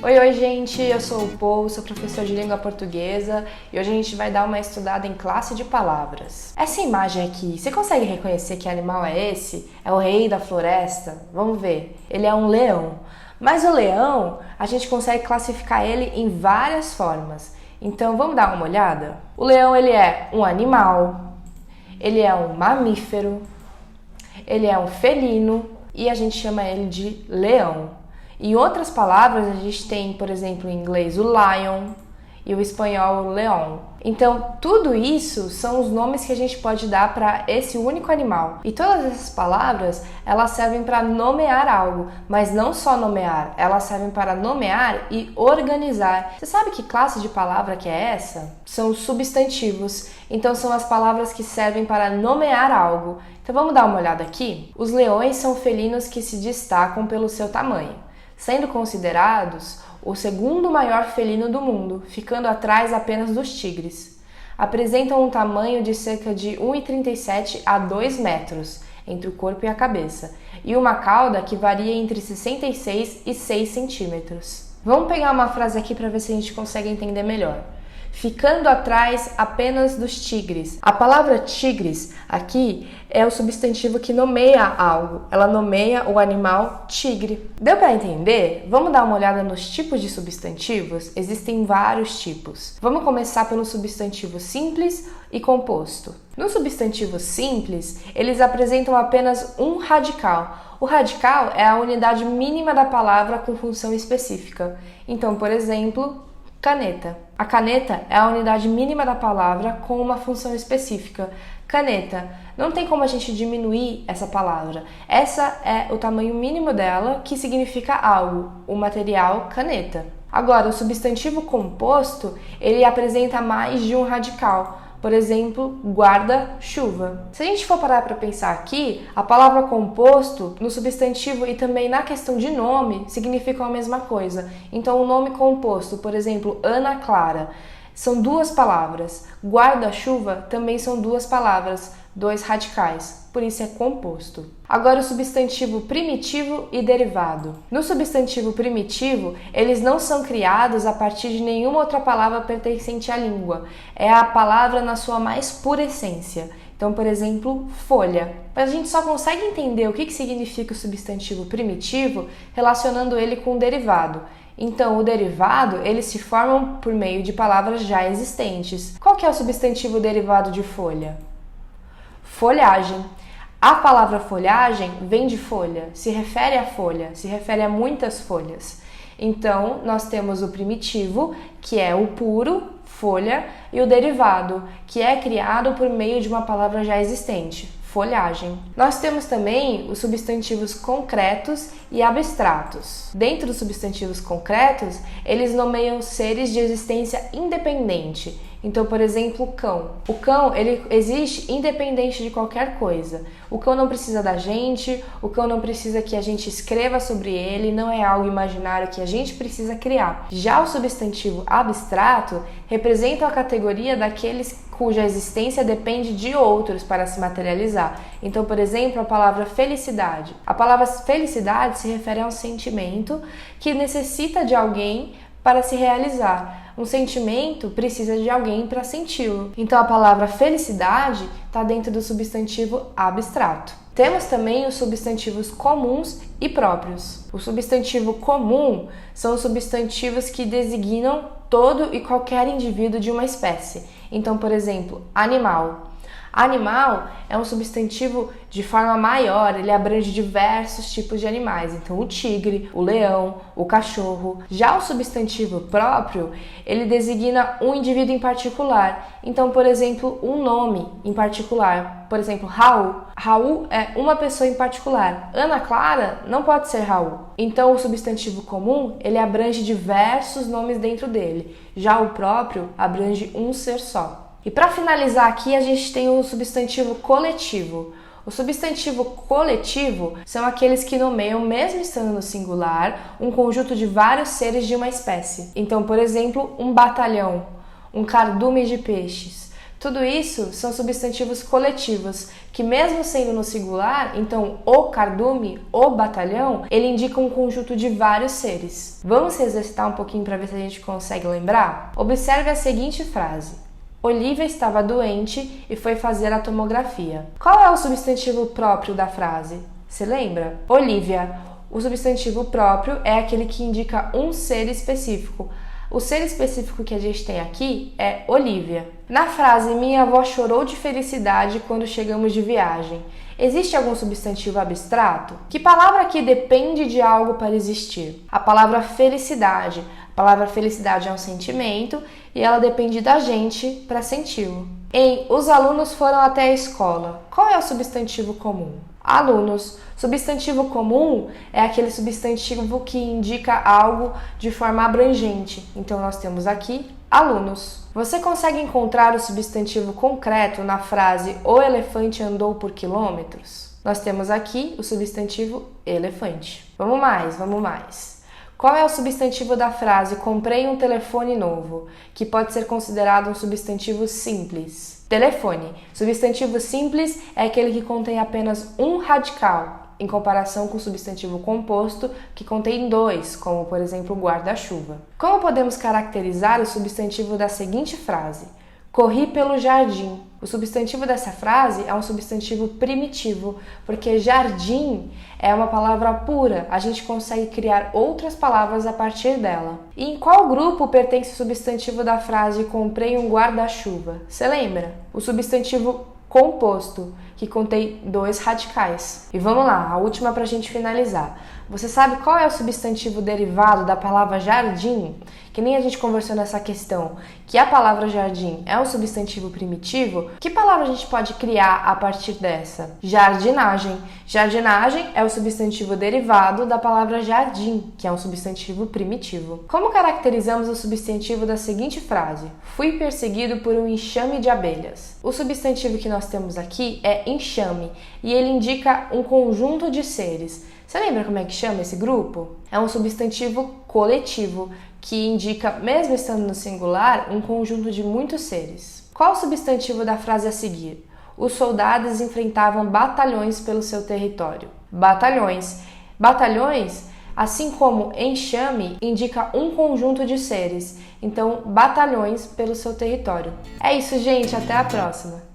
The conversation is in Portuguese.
Oi, gente, eu sou o Paul, sou professor de língua portuguesa e hoje a gente vai dar uma estudada em classe de palavras. Essa imagem aqui, você consegue reconhecer que animal é esse? É o rei da floresta? Vamos ver. Ele é um leão. Mas o leão, a gente consegue classificar ele em várias formas. Então, vamos dar uma olhada? O leão, ele é um animal, ele é um mamífero, ele é um felino e a gente chama ele de leão. Em outras palavras, a gente tem, por exemplo, em inglês o lion e o espanhol o león. Então, tudo isso são os nomes que a gente pode dar para esse único animal. E todas essas palavras, elas servem para nomear algo, mas não só nomear, elas servem para nomear e organizar. Você sabe que classe de palavra que é essa? São os substantivos. Então, são as palavras que servem para nomear algo. Então, vamos dar uma olhada aqui? Os leões são felinos que se destacam pelo seu tamanho, sendo considerados o segundo maior felino do mundo, ficando atrás apenas dos tigres. Apresentam um tamanho de cerca de 1,37 a 2 metros entre o corpo e a cabeça, e uma cauda que varia entre 66 e 6 centímetros. Vamos pegar uma frase aqui para ver se a gente consegue entender melhor. Ficando atrás apenas dos tigres. A palavra tigres aqui é o substantivo que nomeia algo. Ela nomeia o animal tigre. Deu para entender? Vamos dar uma olhada nos tipos de substantivos? Existem vários tipos. Vamos começar pelo substantivo simples e composto. No substantivo simples, eles apresentam apenas um radical. O radical é a unidade mínima da palavra com função específica. Então, por exemplo, caneta. A caneta é a unidade mínima da palavra com uma função específica. Caneta. Não tem como a gente diminuir essa palavra. Essa é o tamanho mínimo dela, que significa algo, o material caneta. Agora, o substantivo composto, ele apresenta mais de um radical. Por exemplo, guarda-chuva. Se a gente for parar para pensar aqui, a palavra composto no substantivo e também na questão de nome significam a mesma coisa. Então, o nome composto, por exemplo, Ana Clara, são duas palavras. Guarda-chuva também são duas palavras, dois radicais, por isso é composto. Agora o substantivo primitivo e derivado. No substantivo primitivo, eles não são criados a partir de nenhuma outra palavra pertencente à língua. É a palavra na sua mais pura essência. Então, por exemplo, folha. Mas a gente só consegue entender o que significa o substantivo primitivo relacionando ele com o derivado. Então, o derivado, eles se formam por meio de palavras já existentes. Qual que é o substantivo derivado de folha? Folhagem. A palavra folhagem vem de folha, se refere à folha, se refere a muitas folhas. Então, nós temos o primitivo, que é o puro, folha, e o derivado, que é criado por meio de uma palavra já existente, folhagem. Nós temos também os substantivos concretos e abstratos. Dentro dos substantivos concretos, eles nomeiam seres de existência independente. Então, por exemplo, o cão. O cão, ele existe independente de qualquer coisa. O cão não precisa da gente, o cão não precisa que a gente escreva sobre ele, não é algo imaginário que a gente precisa criar. Já o substantivo abstrato representa a categoria daqueles cuja existência depende de outros para se materializar. Então, por exemplo, a palavra felicidade. A palavra felicidade se refere a um sentimento que necessita de alguém para se realizar. Um sentimento precisa de alguém para senti-lo. Então, a palavra felicidade está dentro do substantivo abstrato. Temos também os substantivos comuns e próprios. O substantivo comum são os substantivos que designam todo e qualquer indivíduo de uma espécie. Então, por exemplo, animal. Animal é um substantivo de forma maior, ele abrange diversos tipos de animais. Então, o tigre, o leão, o cachorro. Já o substantivo próprio, ele designa um indivíduo em particular. Então, por exemplo, um nome em particular. Por exemplo, Raul. Raul é uma pessoa em particular. Ana Clara não pode ser Raul. Então, o substantivo comum, ele abrange diversos nomes dentro dele. Já o próprio abrange um ser só. E para finalizar aqui, a gente tem o substantivo coletivo. O substantivo coletivo são aqueles que nomeiam, mesmo estando no singular, um conjunto de vários seres de uma espécie. Então, por exemplo, um batalhão, um cardume de peixes. Tudo isso são substantivos coletivos, que mesmo sendo no singular, então o cardume, o batalhão, ele indica um conjunto de vários seres. Vamos se exercitar um pouquinho para ver se a gente consegue lembrar? Observe a seguinte frase. Olivia estava doente e foi fazer a tomografia. Qual é o substantivo próprio da frase? Se lembra? Olivia. O substantivo próprio é aquele que indica um ser específico. O ser específico que a gente tem aqui é Olivia. Na frase, minha avó chorou de felicidade quando chegamos de viagem. Existe algum substantivo abstrato? Que palavra aqui depende de algo para existir? A palavra felicidade. A palavra felicidade é um sentimento e ela depende da gente para senti-lo. Os alunos foram até a escola. Qual é o substantivo comum? Alunos. Substantivo comum é aquele substantivo que indica algo de forma abrangente. Então, nós temos aqui alunos. Você consegue encontrar o substantivo concreto na frase o elefante andou por quilômetros? Nós temos aqui o substantivo elefante. Vamos mais. Qual é o substantivo da frase comprei um telefone novo, que pode ser considerado um substantivo simples? Telefone. Substantivo simples é aquele que contém apenas um radical, em comparação com o substantivo composto, que contém dois, como por exemplo guarda-chuva. Como podemos caracterizar o substantivo da seguinte frase? Corri pelo jardim. O substantivo dessa frase é um substantivo primitivo, porque jardim é uma palavra pura, a gente consegue criar outras palavras a partir dela. E em qual grupo pertence o substantivo da frase comprei um guarda-chuva? Você lembra? O substantivo composto, que contém dois radicais. E vamos lá, a última para a gente finalizar. Você sabe qual é o substantivo derivado da palavra jardim? Que nem a gente conversou nessa questão, que a palavra jardim é um substantivo primitivo. Que palavra a gente pode criar a partir dessa? Jardinagem. Jardinagem é o substantivo derivado da palavra jardim, que é um substantivo primitivo. Como caracterizamos o substantivo da seguinte frase? Fui perseguido por um enxame de abelhas. O substantivo que nós temos aqui é enxame e ele indica um conjunto de seres. Você lembra como é que chama esse grupo? É um substantivo coletivo, que indica, mesmo estando no singular, um conjunto de muitos seres. Qual o substantivo da frase a seguir? Os soldados enfrentavam batalhões pelo seu território. Batalhões. Batalhões, assim como enxame, indica um conjunto de seres. Então, batalhões pelo seu território. É isso, gente. Até a próxima!